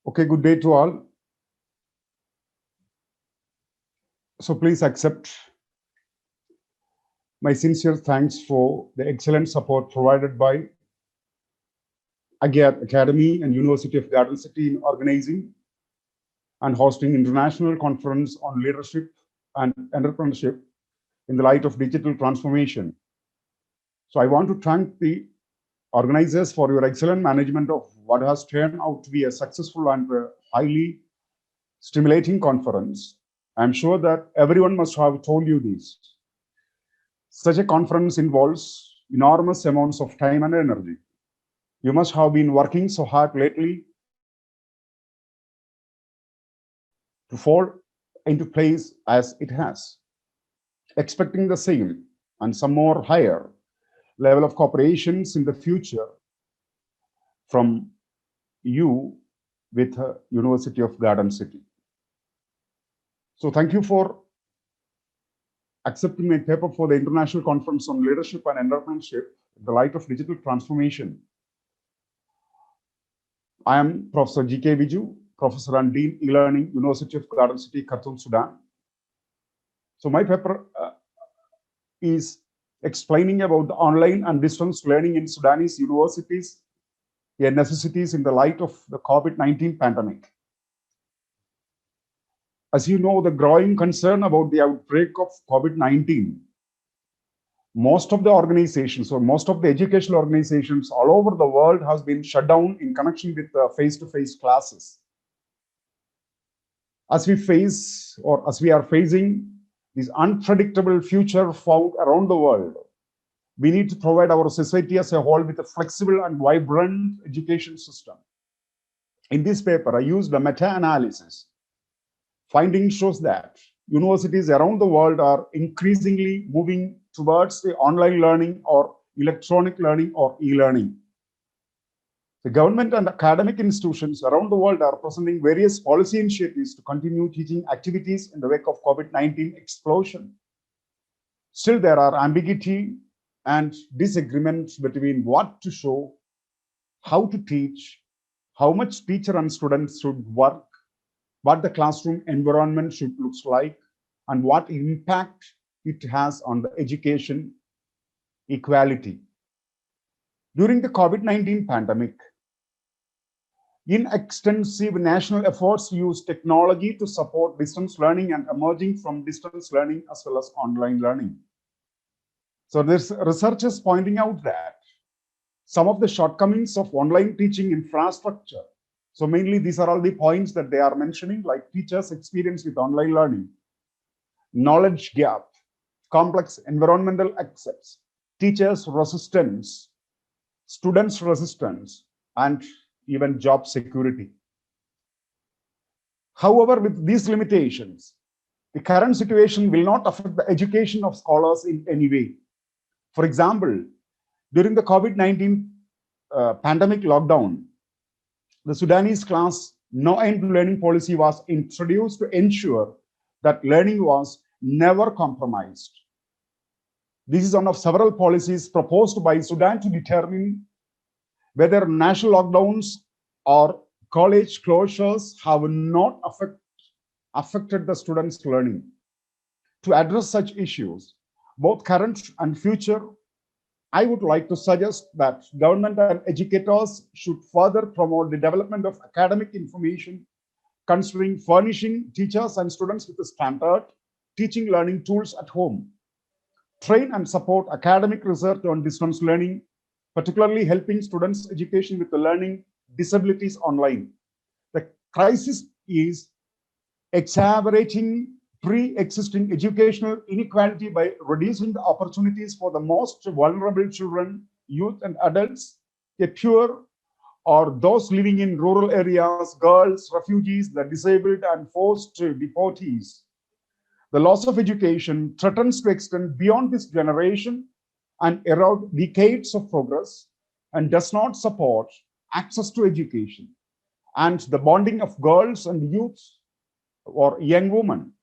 Okay, good day to all. So please accept my sincere thanks for the excellent support provided by Agyad Academy and University of Garden City in organizing and hosting international conference on leadership and entrepreneurship in the light of digital transformation. So I want to thank the organizers for your excellent management of what has turned out to be a successful and highly stimulating conference. I'm sure that everyone must have told you this. Such a conference involves enormous amounts of time and energy. You must have been working so hard lately to fall into place as it has, expecting the same and some more higher level of cooperations in the future from you with University of Garden City. So thank you for accepting my paper for the International Conference on Leadership and Entrepreneurship in the light of digital transformation. I am Professor G.K. Fيجو, Professor and Dean E-Learning, University of Garden City, Khartoum, Sudan. So my paper is explaining about the online and distance learning in Sudanese universities, their necessities in the light of the COVID-19 pandemic. As you know, the growing concern about the outbreak of COVID-19, most of the organizations or most of the educational organizations all over the world has been shut down in connection with face-to-face classes. As we are facing this unpredictable future found around the world, we need to provide our society as a whole with a flexible and vibrant education system. In this paper, I used a meta-analysis. Finding shows that universities around the world are increasingly moving towards the online learning or electronic learning or e-learning. The government and academic institutions around the world are presenting various policy initiatives to continue teaching activities in the wake of COVID-19 explosion. Still, there are ambiguity and disagreements between what to show, how to teach, how much teacher and students should work, what the classroom environment should look like, and what impact it has on the education equality. During the COVID-19 pandemic, extensive national efforts use technology to support distance learning and emerging from distance learning as well as online learning. So there's researchers pointing out that some of the shortcomings of online teaching infrastructure. So mainly these are all the points that they are mentioning, like teachers' experience with online learning, knowledge gap, complex environmental access, teachers' resistance, students' resistance, and even job security. However, with these limitations, the current situation will not affect the education of scholars in any way. For example, during the COVID-19 pandemic lockdown, the Sudanese class no-end learning policy was introduced to ensure that learning was never compromised. This is one of several policies proposed by Sudan to determine whether national lockdowns or college closures have not affected the students' learning. To address such issues, both current and future, I would like to suggest that government and educators should further promote the development of academic information, considering furnishing teachers and students with the standard teaching learning tools at home. Train and support academic research on distance learning, particularly helping students' education with the learning disabilities online. The crisis is exacerbating pre-existing educational inequality by reducing the opportunities for the most vulnerable children, youth, and adults, the poor, or those living in rural areas, girls, refugees, the disabled, and forced deportees. The loss of education threatens to extend beyond this generation and erode decades of progress and does not support access to education and the bonding of girls and youth or young women.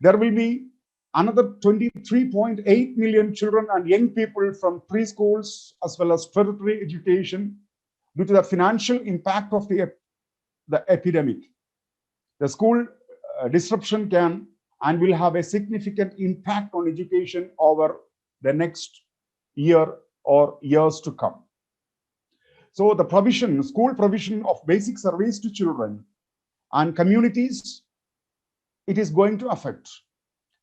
There will be another 23.8 million children and young people from preschools as well as tertiary education due to the financial impact of the the epidemic. The school disruption can and will have a significant impact on education over the next year or years to come. So the provision, school provision of basic service to children and communities, it is going to affect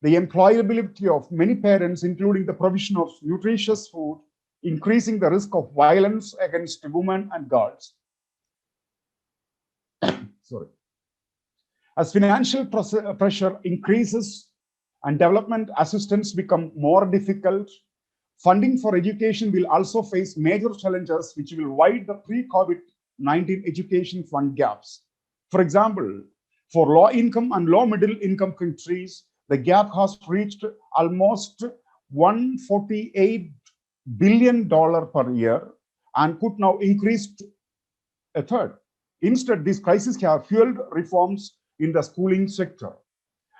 the employability of many parents, including the provision of nutritious food, increasing the risk of violence against women and girls. Sorry. As financial pressure increases and development assistance become more difficult, funding for education will also face major challenges which will widen the pre-COVID-19 education fund gaps. For example, for low-income and low-middle-income countries, the gap has reached almost $148 billion per year and could now increase to a third. Instead, these crises have fueled reforms in the schooling sector.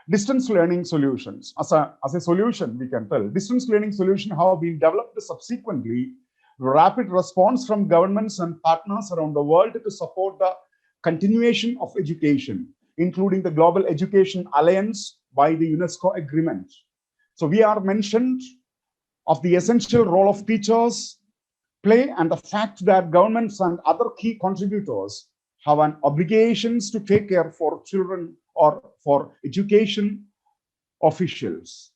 Distance learning solutions, as a solution, we can tell, distance learning solutions have been developed subsequently, rapid response from governments and partners around the world to support the continuation of education, including the Global Education Alliance by the UNESCO agreement. So we are mentioned of the essential role of teachers play and the fact that governments and other key contributors have an obligations to take care for children or for education officials.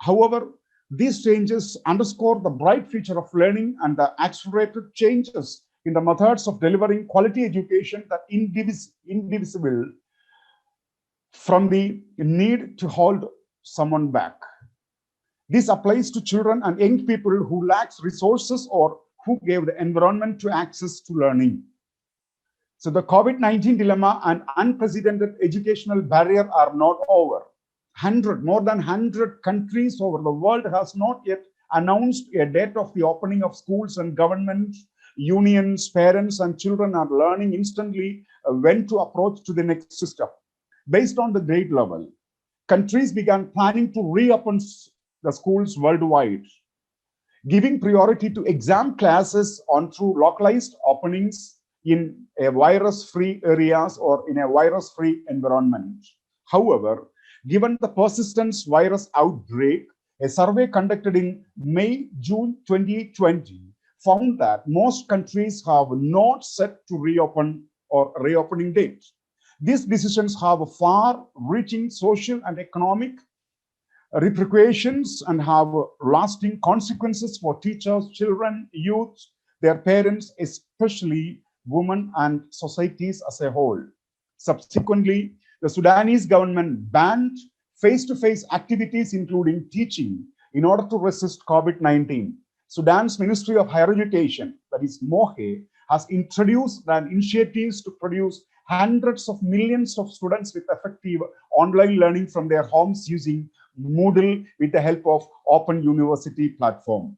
However, these changes underscore the bright future of learning and the accelerated changes in the methods of delivering quality education that indivisible from the need to hold someone back. This applies to children and young people who lack resources or who gave the environment to access to learning. So the COVID-19 dilemma and unprecedented educational barrier are not over. More than 100 countries over the world has not yet announced a date of the opening of schools, and government, unions, parents, and children are learning instantly when to approach to the next step. Based on the grade level, countries began planning to reopen the schools worldwide, giving priority to exam classes on through localized openings in a virus-free areas or in a virus-free environment. However, given the persistent virus outbreak, a survey conducted in May-June 2020 found that most countries have not set to reopen or reopening date. These decisions have far-reaching social and economic repercussions and have lasting consequences for teachers, children, youth, their parents, especially women and societies as a whole. Subsequently, the Sudanese government banned face-to-face activities, including teaching, in order to resist COVID-19. Sudan's Ministry of Higher Education, that is MOHE, has introduced initiatives to produce hundreds of millions of students with effective online learning from their homes using Moodle with the help of Open University platform.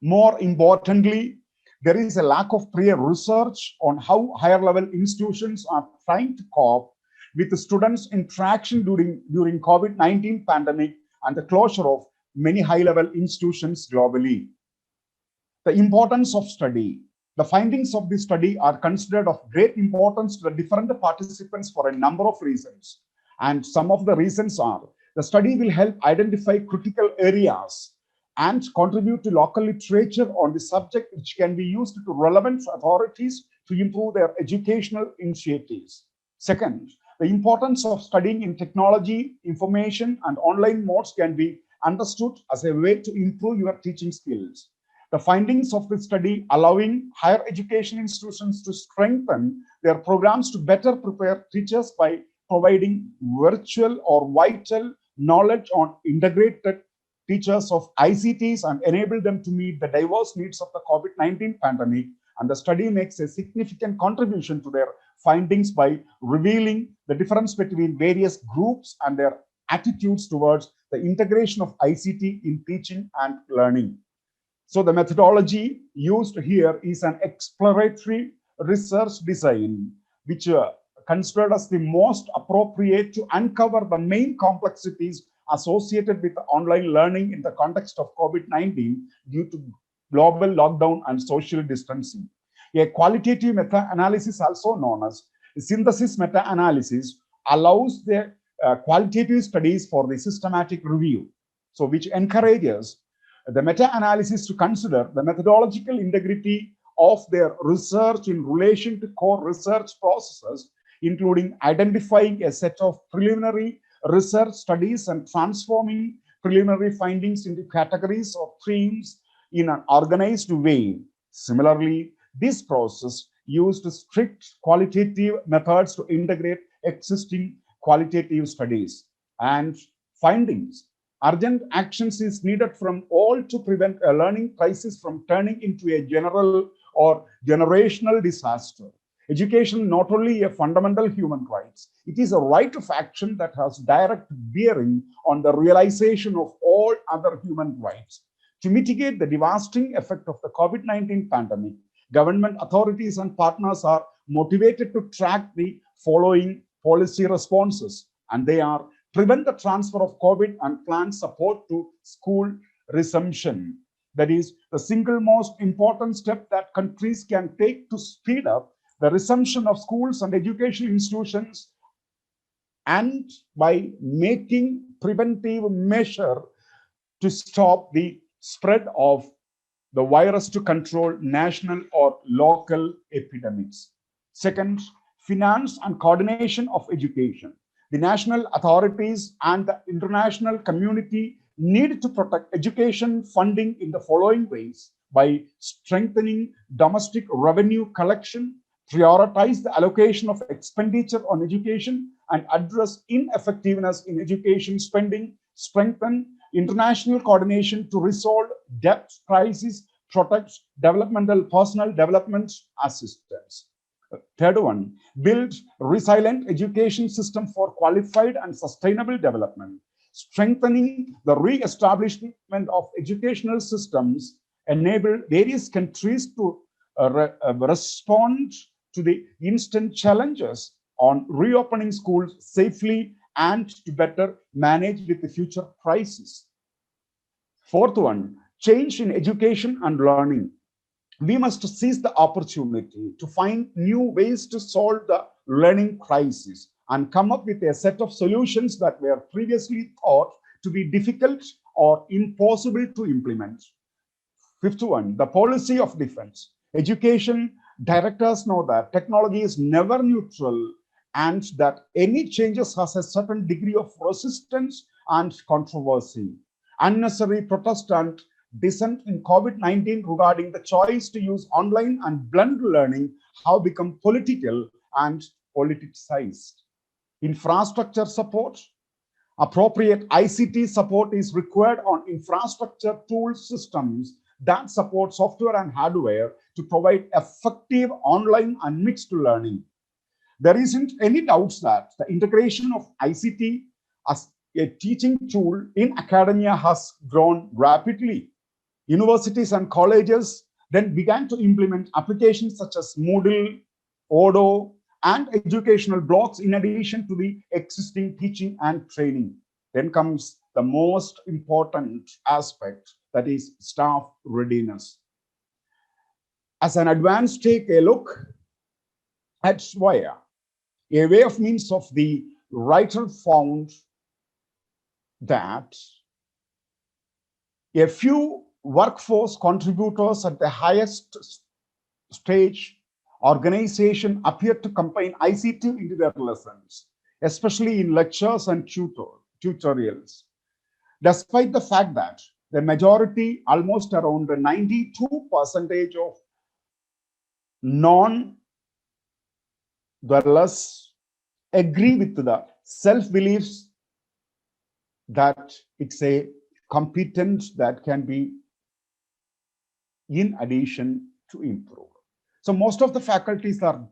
More importantly, there is a lack of prior research on how higher level institutions are trying to cope with the students' interaction during COVID-19 pandemic and the closure of many high level institutions globally. The importance of study. The findings of this study are considered of great importance to the different participants for a number of reasons. And some of the reasons are, the study will help identify critical areas and contribute to local literature on the subject, which can be used to relevant authorities to improve their educational initiatives. Second, the importance of studying in technology, information, and online modes can be understood as a way to improve your teaching skills. The findings of the study allowing higher education institutions to strengthen their programs to better prepare teachers by providing virtual or vital knowledge on integrated teachers of ICTs and enable them to meet the diverse needs of the COVID-19 pandemic. And the study makes a significant contribution to their findings by revealing the difference between various groups and their attitudes towards the integration of ICT in teaching and learning. So the methodology used here is an exploratory research design, which considered as the most appropriate to uncover the main complexities associated with online learning in the context of COVID-19 due to global lockdown and social distancing. A qualitative meta-analysis, also known as Synthesis meta-analysis allows the qualitative studies for the systematic review, so which encourages the meta-analysis to consider the methodological integrity of their research in relation to core research processes, including identifying a set of preliminary research studies and transforming preliminary findings into categories or themes in an organized way. Similarly, this process used strict qualitative methods to integrate existing qualitative studies and findings. Urgent actions is needed from all to prevent a learning crisis from turning into a general or generational disaster. Education not only a fundamental human right, it is a right of action that has direct bearing on the realization of all other human rights. To mitigate the devastating effect of the COVID-19 pandemic, government authorities and partners are motivated to track the following policy responses, and they are: prevent the transfer of COVID and plan support to school resumption. That is the single most important step that countries can take to speed up the resumption of schools and educational institutions, and by making preventive measure to stop the spread of the virus to control national or local epidemics. Second, finance and coordination of education. The national authorities and the international community need to protect education funding in the following ways: by strengthening domestic revenue collection, prioritize the allocation of expenditure on education and address ineffectiveness in education spending, strengthen international coordination to resolve debt crisis, protect developmental personal development assistance. Third one, build resilient education system for qualified and sustainable development. Strengthening the re-establishment of educational systems enable various countries to respond to the instant challenges on reopening schools safely and to better manage with the future crisis. Fourth one, change in education and learning. We must seize the opportunity to find new ways to solve the learning crisis and come up with a set of solutions that were previously thought to be difficult or impossible to implement. Fifth one, the policy of defense. Education directors know that technology is never neutral and that any changes has a certain degree of resistance and controversy. Unnecessary protest and dissent in COVID-19 regarding the choice to use online and blended learning have become political and politicized. Infrastructure support. Appropriate ICT support is required on infrastructure tool systems that support software and hardware to provide effective online and mixed learning. There isn't any doubts that the integration of ICT as a teaching tool in academia has grown rapidly. Universities and colleges then began to implement applications such as Moodle, Odo, and educational blocks in addition to the existing teaching and training. Then comes the most important aspect, that is staff readiness. As an advance, take a look at Swire. A way of means of the writer found that a few workforce contributors at the highest stage organization appeared to combine ICT into their lessons, especially in lectures and tutorials. Despite the fact that the majority, almost around 92% of non-dwellers agree with the self-beliefs that it's a competence that can be in addition to improve. So most of the faculties are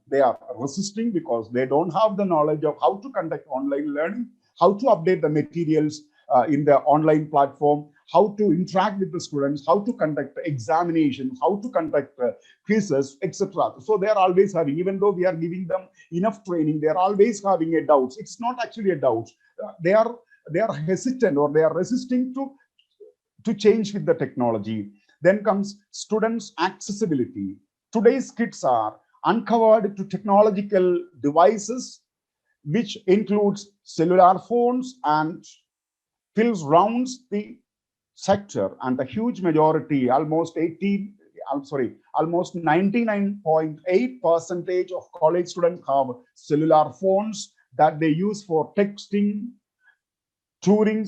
resisting because they don't have the knowledge of how to conduct online learning, how to update the materials in the online platform, how to interact with the students, how to conduct examinations, how to conduct quizzes, etc. So they are always having, even though we are giving them enough training, they are always having a doubt. It's not actually a doubt. They are hesitant or they are resisting to change with the technology. Then comes students' accessibility. Today's kids are uncovered to technological devices, which includes cellular phones and fills rounds the sector, and the huge majority, almost 99.8% of college students have cellular phones that they use for texting, touring,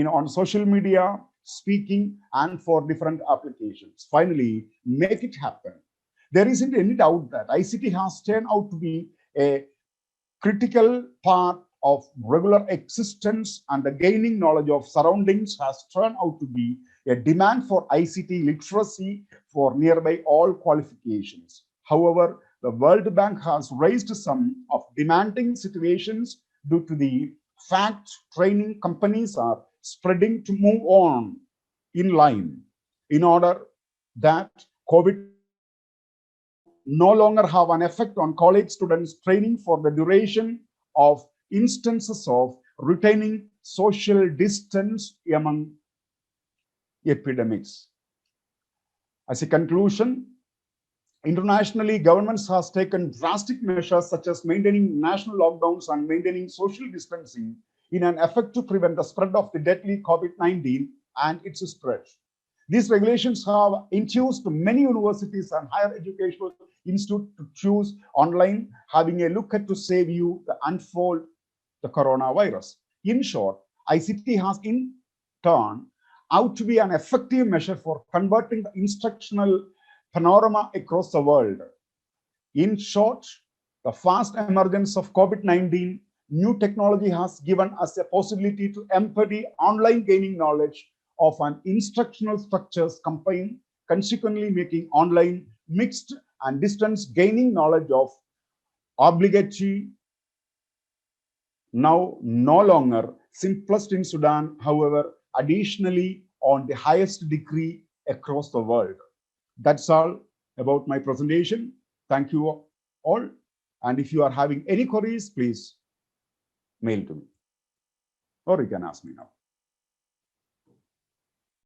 on social media, speaking, and for different applications. Finally, make it happen. There isn't any doubt that ICT has turned out to be a critical part of regular existence, and the gaining knowledge of surroundings has turned out to be a demand for ICT literacy for nearby all qualifications. However, the World Bank has raised some of demanding situations due to the fact training companies are spreading to move on in line in order that COVID no longer have an effect on college students training for the duration of instances of retaining social distance among epidemics. As a conclusion, internationally, governments has taken drastic measures such as maintaining national lockdowns and maintaining social distancing in an effort to prevent the spread of the deadly COVID-19 and its spread. These regulations have induced many universities and higher educational institutes to choose online, having a look at to save you the unfold the coronavirus. In short, ICT has in turn out to be an effective measure for converting the instructional panorama across the world. In short, the fast emergence of COVID-19, new technology has given us a possibility to embody online gaining knowledge of an instructional structures combined, consequently making online mixed and distance gaining knowledge of obligatory now no longer simplest in Sudan, however, additionally on the highest degree across the world. That's all about my presentation. Thank you all. And if you are having any queries, please mail to me, or you can ask me now.